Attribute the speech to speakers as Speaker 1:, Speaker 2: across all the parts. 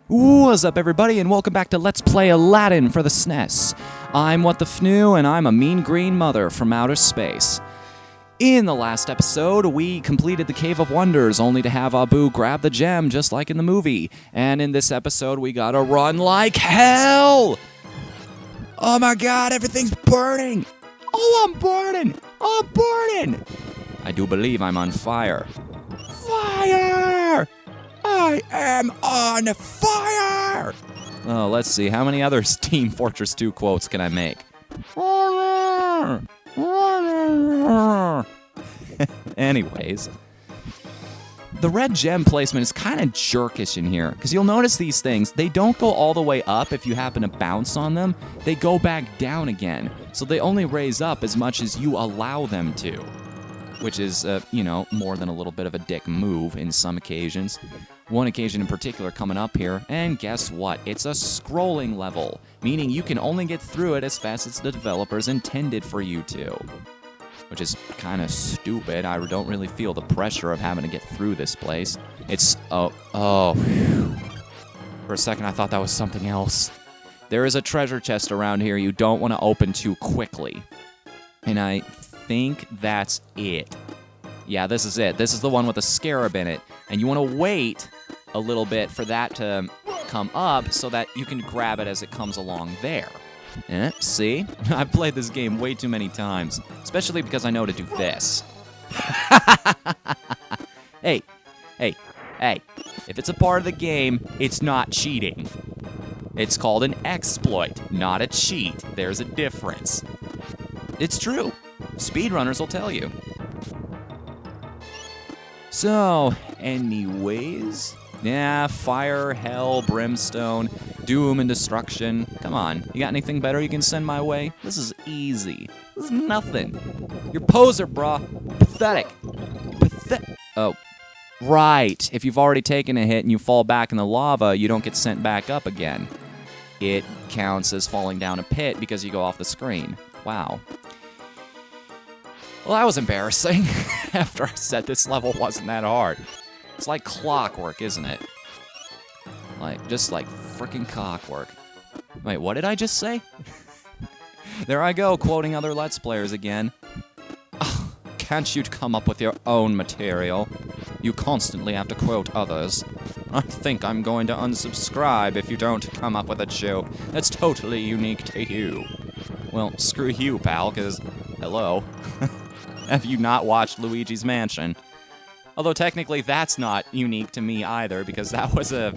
Speaker 1: What's up, everybody, and welcome back to Let's Play Aladdin for the SNES. I'm What the Fnu, and I'm a mean green mother from outer space. In the last episode, we completed the Cave of Wonders, only to have Abu grab the gem just like in the movie. And in this episode, we gotta run like hell! Oh my god, everything's burning! Oh, I'm burning! I'm burning! I do believe I'm on fire. Fire! I am on fire! Oh, let's see. How many other Team Fortress 2 quotes can I make? Anyways, the red gem placement is kind of jerkish in here, because you'll notice these things, they don't go all the way up if you happen to bounce on them. They go back down again, so they only raise up as much as you allow them to, which is, more than a little bit of a dick move in some occasions. One occasion in particular coming up here, and guess what? It's a scrolling level, meaning you can only get through it as fast as the developers intended for you to. Which is kind of stupid. I don't really feel the pressure of having to get through this place. It's, whew. For a second I thought that was something else. There is a treasure chest around here you don't want to open too quickly. And I think that's it. Yeah, this is it. This is the one with the scarab in it. And you want to wait a little bit for that to come up so that you can grab it as it comes along there. See? I've played this game way too many times, especially because I know to do this. Hey. If it's a part of the game, it's not cheating. It's called an exploit, not a cheat. There's a difference. It's true. Speedrunners will tell you. So, anyways, yeah, fire, hell, brimstone, doom, and destruction. Come on, you got anything better you can send my way? This is easy. This is nothing. You're poser, brah. Pathetic. Oh, right. If you've already taken a hit and you fall back in the lava, you don't get sent back up again. It counts as falling down a pit because you go off the screen. Wow. Well, that was embarrassing. After I said this level wasn't that hard. It's like clockwork, isn't it? Just like frickin' clockwork. Wait, what did I just say? There I go, quoting other Let's Players again. Oh, can't you come up with your own material? You constantly have to quote others. I think I'm going to unsubscribe if you don't come up with a joke that's totally unique to you. Well, screw you, pal, because, hello. Have you not watched Luigi's Mansion? Although technically that's not unique to me either, because that was I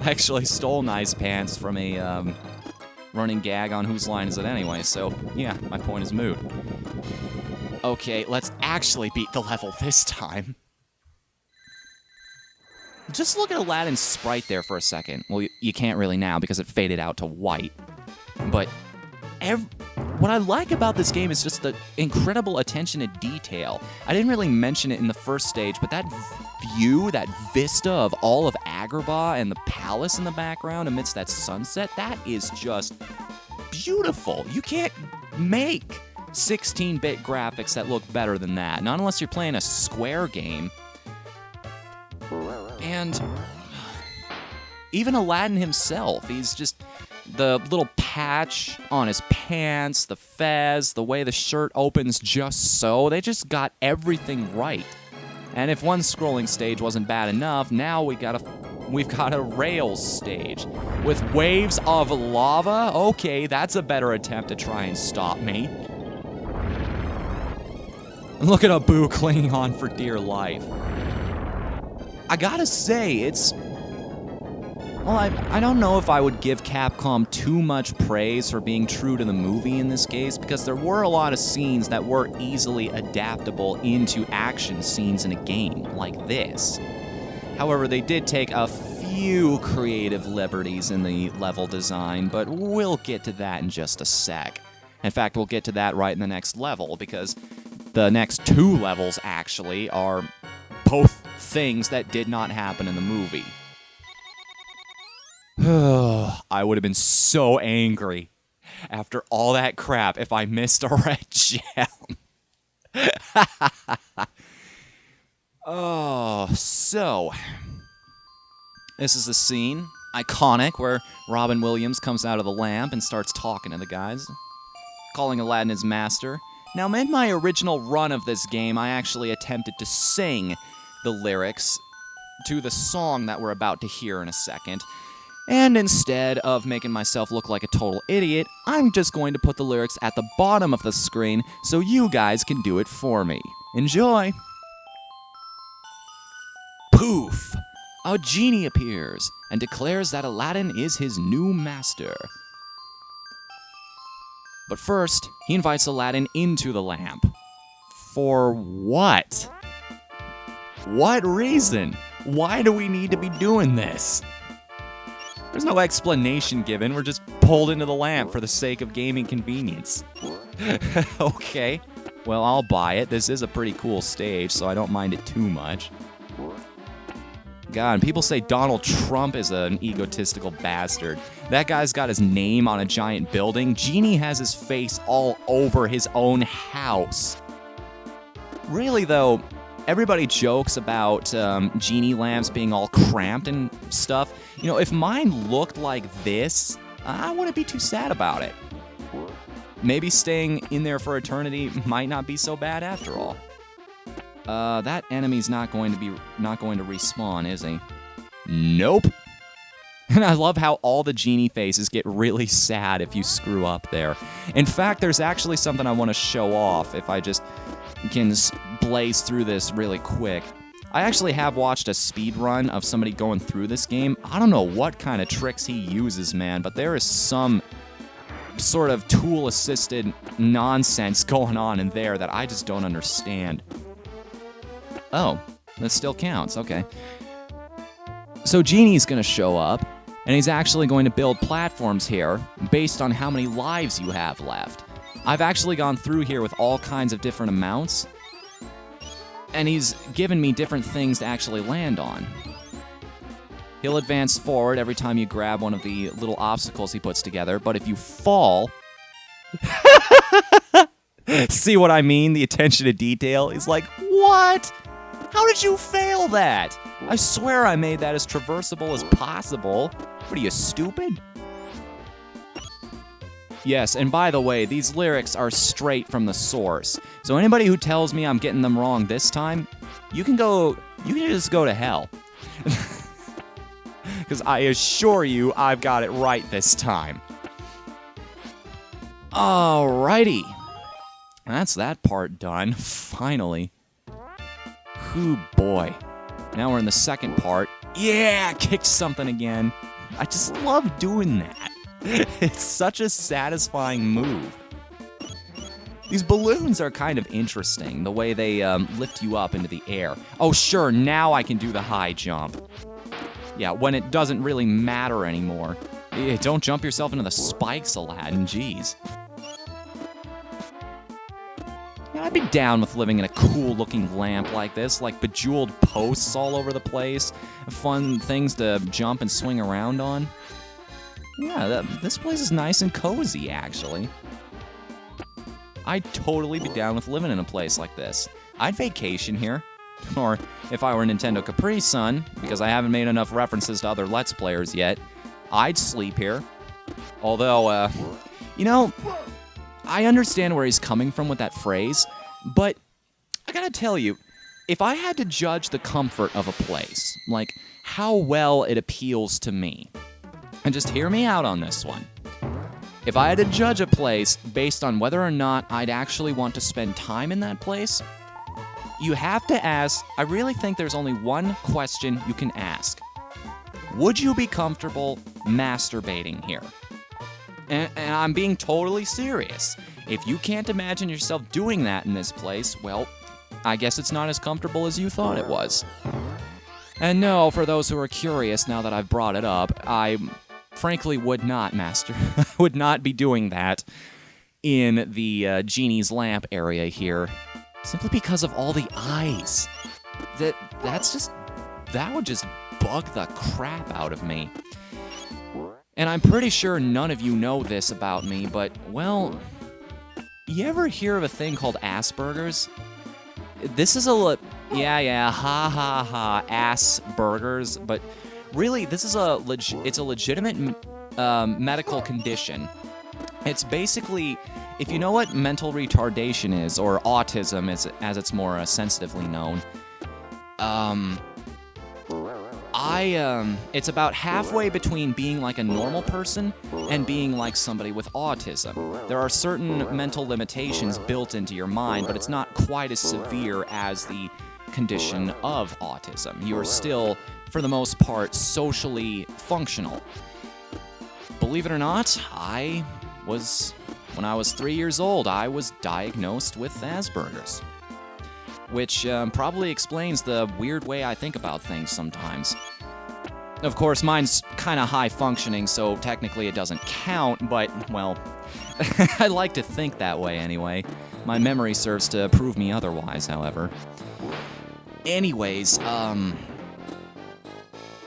Speaker 1: actually stole Nice Pants from a running gag on Whose Line Is It Anyway, so yeah, my point is moot. Okay, let's actually beat the level this time. Just look at Aladdin's sprite there for a second. Well, you can't really now because it faded out to white. But what I like about this game is just the incredible attention to detail. I didn't really mention it in the first stage, but that view, that vista of all of Agrabah and the palace in the background amidst that sunset, that is just beautiful. You can't make 16-bit graphics that look better than that, not unless you're playing a Square game. And even Aladdin himself, he's just the little patch on his pants, the fez, the way the shirt opens just so. They just got everything right. And if one scrolling stage wasn't bad enough, now we've got a rails stage with waves of lava. Okay, that's a better attempt to try and stop me. Look at Abu clinging on for dear life. I gotta say, it's... Well, I don't know if I would give Capcom too much praise for being true to the movie in this case, because there were a lot of scenes that were easily adaptable into action scenes in a game like this. However, they did take a few creative liberties in the level design, but we'll get to that in just a sec. In fact, we'll get to that right in the next level, because the next two levels, actually, are both things that did not happen in the movie. I would have been so angry after all that crap if I missed a red gem. Oh, so this is the scene. iconic, where Robin Williams comes out of the lamp and starts talking to the guys, calling Aladdin his master. Now, in my original run of this game, I actually attempted to sing the lyrics to the song that we're about to hear in a second. And instead of making myself look like a total idiot, I'm just going to put the lyrics at the bottom of the screen so you guys can do it for me. Enjoy! Poof! A genie appears and declares that Aladdin is his new master. But first, he invites Aladdin into the lamp. For what? What reason? Why do we need to be doing this? There's no explanation given. We're just pulled into the lamp for the sake of gaming convenience. Okay. Well, I'll buy it. This is a pretty cool stage, so I don't mind it too much. God, and people say Donald Trump is an egotistical bastard. That guy's got his name on a giant building. Genie has his face all over his own house. Really, though, everybody jokes about genie lamps being all cramped and stuff. You know, if mine looked like this, I wouldn't be too sad about it. Maybe staying in there for eternity might not be so bad after all. That enemy's not going to respawn, is he? Nope. And I love how all the genie faces get really sad if you screw up there. In fact, there's actually something I want to show off if I just can blaze through this really quick. I actually have watched a speed run of somebody going through this game. I don't know what kind of tricks he uses, man, but there is some sort of tool-assisted nonsense going on in there that I just don't understand. Oh, that still counts, okay. So Genie's gonna show up, and he's actually going to build platforms here based on how many lives you have left. I've actually gone through here with all kinds of different amounts, and he's given me different things to actually land on. He'll advance forward every time you grab one of the little obstacles he puts together, but if you fall... See what I mean? The attention to detail? He's like, what? How did you fail that? I swear I made that as traversable as possible. What are you, stupid? Yes, and by the way, these lyrics are straight from the source. So anybody who tells me I'm getting them wrong this time, you can just go to hell. Because I assure you, I've got it right this time. Alrighty. That's that part done, finally. Ooh, boy. Now we're in the second part. Yeah, kicked something again. I just love doing that. It's such a satisfying move. These balloons are kind of interesting, the way they lift you up into the air. Oh, sure, now I can do the high jump. Yeah, when it doesn't really matter anymore. Don't jump yourself into the spikes, Aladdin, jeez. Yeah, I'd be down with living in a cool-looking lamp like this, like bejeweled posts all over the place, fun things to jump and swing around on. Yeah, this place is nice and cozy, actually. I'd totally be down with living in a place like this. I'd vacation here. Or, if I were Nintendo Capri Sun, because I haven't made enough references to other Let's Players yet, I'd sleep here. Although, you know, I understand where he's coming from with that phrase, but I gotta tell you, if I had to judge the comfort of a place, like how well it appeals to me, and just hear me out on this one. If I had to judge a place based on whether or not I'd actually want to spend time in that place, you have to ask, I really think there's only one question you can ask. Would you be comfortable masturbating here? And I'm being totally serious. If you can't imagine yourself doing that in this place, well, I guess it's not as comfortable as you thought it was. And no, for those who are curious now that I've brought it up, I frankly would not would not be doing that in the Genie's lamp area here, simply because of all the eyes. That would just bug the crap out of me. And I'm pretty sure none of you know this about me, but, well, you ever hear of a thing called Asperger's? This is ha ha ha, ass burgers, but really, this is it's a legitimate medical condition. It's basically, if you know what mental retardation is, or autism as it's more sensitively known, it's about halfway between being like a normal person and being like somebody with autism. There are certain mental limitations built into your mind, but it's not quite as severe as the condition of autism. You are still, for the most part, socially functional. Believe it or not, when I was 3 years old, I was diagnosed with Asperger's, which probably explains the weird way I think about things sometimes. Of course, mine's kind of high functioning, so technically it doesn't count, but, well, I like to think that way anyway. My memory serves to prove me otherwise, however. Anyways,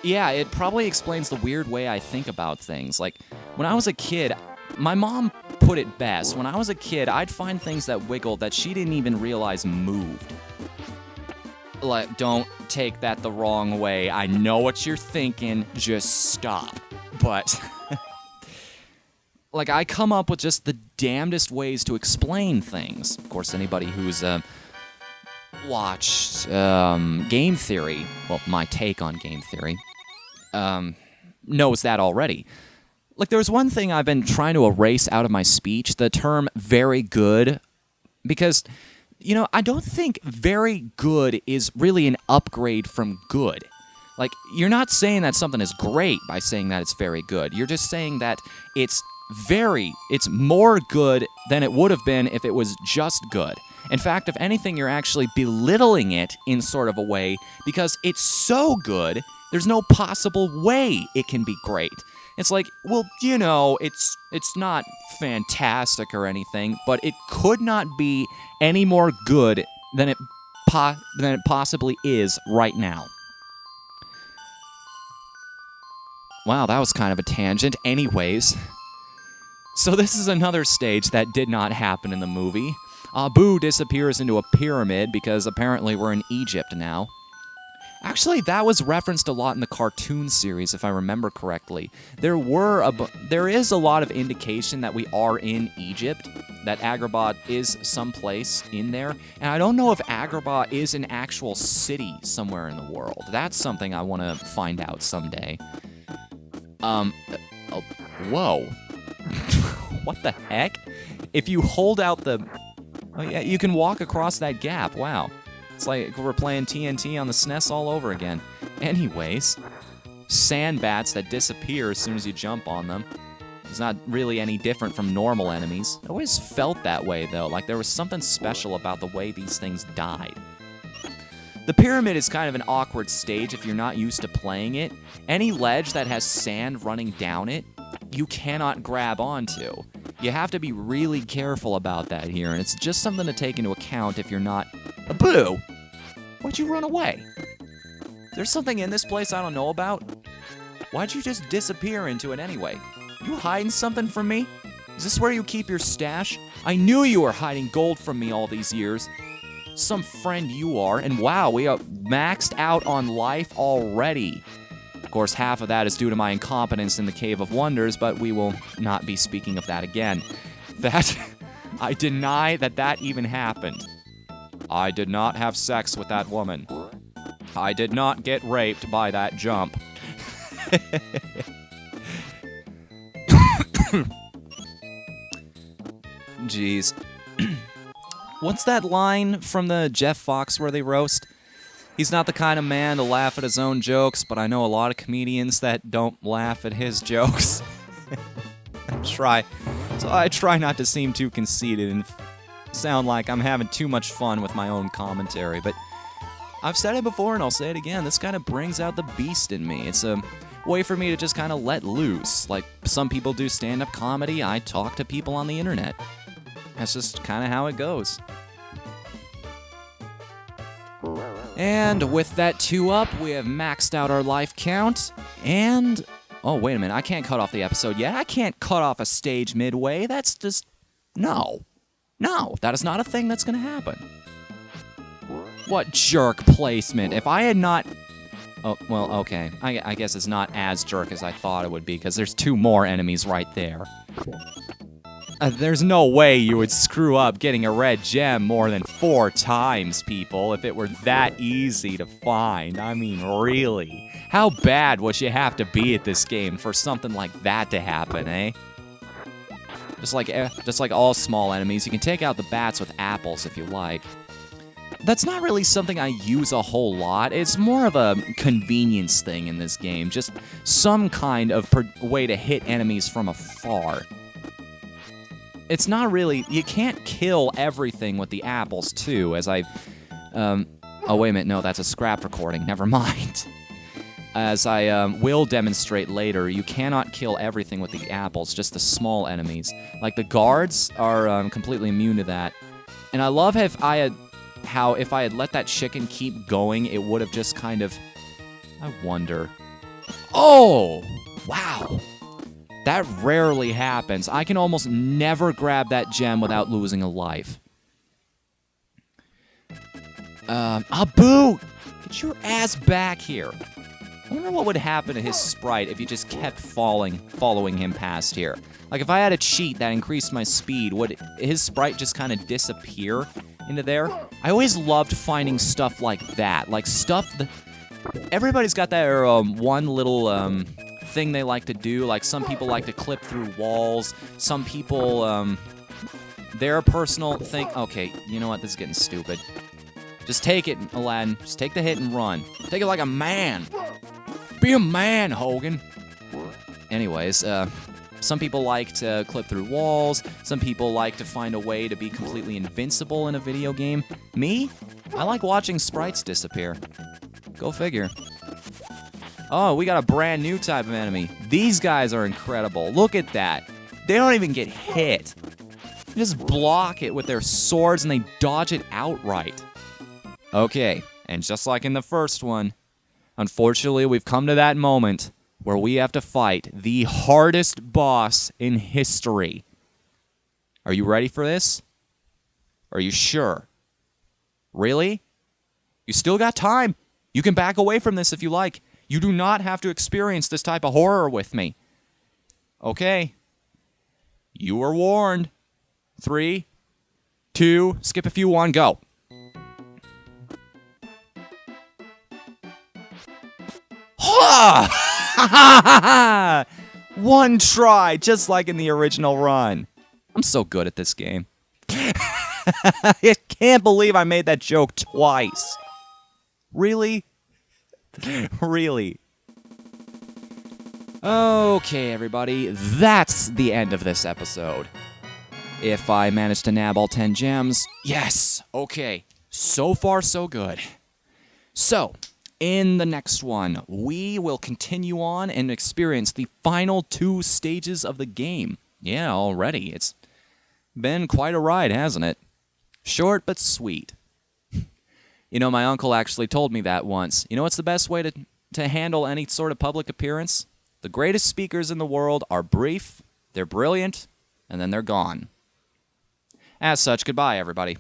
Speaker 1: yeah, it probably explains the weird way I think about things. Like, when I was a kid, my mom put it best. When I was a kid, I'd find things that wiggled that she didn't even realize moved. Like, don't take that the wrong way. I know what you're thinking. Just stop. But, like, I come up with just the damnedest ways to explain things. Of course, anybody who's watched game theory, well, my take on game theory, knows that already. Like, there's one thing I've been trying to erase out of my speech, the term very good, because, you know, I don't think very good is really an upgrade from good. Like, you're not saying that something is great by saying that it's very good. You're just saying that it's more good than it would have been if it was just good. In fact, if anything, you're actually belittling it in sort of a way because it's so good, there's no possible way it can be great. It's like, well, you know, it's not fantastic or anything, but it could not be any more good than it possibly is right now. Wow, that was kind of a tangent. Anyways, so this is another stage that did not happen in the movie. Abu disappears into a pyramid because apparently we're in Egypt now. Actually, that was referenced a lot in the cartoon series, if I remember correctly. There is a lot of indication that we are in Egypt, that Agrabah is someplace in there, and I don't know if Agrabah is an actual city somewhere in the world. That's something I want to find out someday. Whoa. What the heck? If you hold out the... Oh yeah, you can walk across that gap, wow. It's like we're playing TNT on the SNES all over again. Anyways, sand bats that disappear as soon as you jump on them. It's not really any different from normal enemies. It always felt that way, though, like there was something special about the way these things died. The pyramid is kind of an awkward stage if you're not used to playing it. Any ledge that has sand running down it, you cannot grab onto. You have to be really careful about that here, and it's just something to take into account if you're not... Boo! Why'd you run away? There's something in this place I don't know about? Why'd you just disappear into it anyway? You hiding something from me? Is this where you keep your stash? I knew you were hiding gold from me all these years. Some friend you are, and wow, we are maxed out on life already. Of course, half of that is due to my incompetence in the Cave of Wonders, but we will not be speaking of that again. I deny that even happened. I did not have sex with that woman. I did not get raped by that jump. Jeez. What's that line from the Jeff Foxworthy roast? He's not the kind of man to laugh at his own jokes, but I know a lot of comedians that don't laugh at his jokes. I try not to seem too conceited and sound like I'm having too much fun with my own commentary, but I've said it before and I'll say it again, this kind of brings out the beast in me. It's a way for me to just kind of let loose. Like some people do stand-up comedy, I talk to people on the internet. That's just kind of how it goes. And with that 2 up, we have maxed out our life count, and... Oh, wait a minute, I can't cut off the episode yet. I can't cut off a stage midway, that's just... No. No, that is not a thing that's gonna happen. What jerk placement. If I had not Oh, well, okay. I guess it's not as jerk as I thought it would be, because there's 2 more enemies right there. There's no way you would screw up getting a red gem more than 4 times, people, if it were that easy to find. I mean, really. How bad would you have to be at this game for something like that to happen, eh? Just like all small enemies, you can take out the bats with apples if you like. That's not really something I use a whole lot. It's more of a convenience thing in this game. Just some kind of way to hit enemies from afar. It's not really... You can't kill everything with the apples, too, as I... oh, wait a minute. No, that's a scrap recording. Never mind. As I will demonstrate later, you cannot kill everything with the apples, just the small enemies. Like, the guards are completely immune to that. And I love how if I had let that chicken keep going, it would have just kind of... I wonder... Oh! Wow! That rarely happens. I can almost never grab that gem without losing a life. Abu! Get your ass back here. I wonder what would happen to his sprite if you just kept following him past here. Like, if I had a cheat that increased my speed, would his sprite just kind of disappear into there? I always loved finding stuff like that. Like, stuff that... Everybody's got their one little thing they like to do. Like, some people like to clip through walls. Some people, their personal thing... Okay, you know what? This is getting stupid. Just take it, Aladdin. Just take the hit and run. Take it like a man. Be a man, Hogan. Anyways, some people like to clip through walls. Some people like to find a way to be completely invincible in a video game. Me? I like watching sprites disappear. Go figure. Oh, we got a brand new type of enemy. These guys are incredible. Look at that. They don't even get hit. They just block it with their swords and they dodge it outright. Okay, and just like in the first one, unfortunately, we've come to that moment where we have to fight the hardest boss in history. Are you ready for this? Are you sure? Really? You still got time. You can back away from this if you like. You do not have to experience this type of horror with me. Okay. You were warned. 3, 2, skip a few, 1, go. One try, just like in the original run. I'm so good at this game. I can't believe I made that joke twice. Really? Really? Okay, everybody, that's the end of this episode. If I manage to nab all 10 gems, yes, okay. So far, so good. So, in the next one, we will continue on and experience the final 2 stages of the game. Yeah, already. It's been quite a ride, hasn't it? Short but sweet. You know, my uncle actually told me that once. You know what's the best way to handle any sort of public appearance? The greatest speakers in the world are brief, they're brilliant, and then they're gone. As such, goodbye, everybody.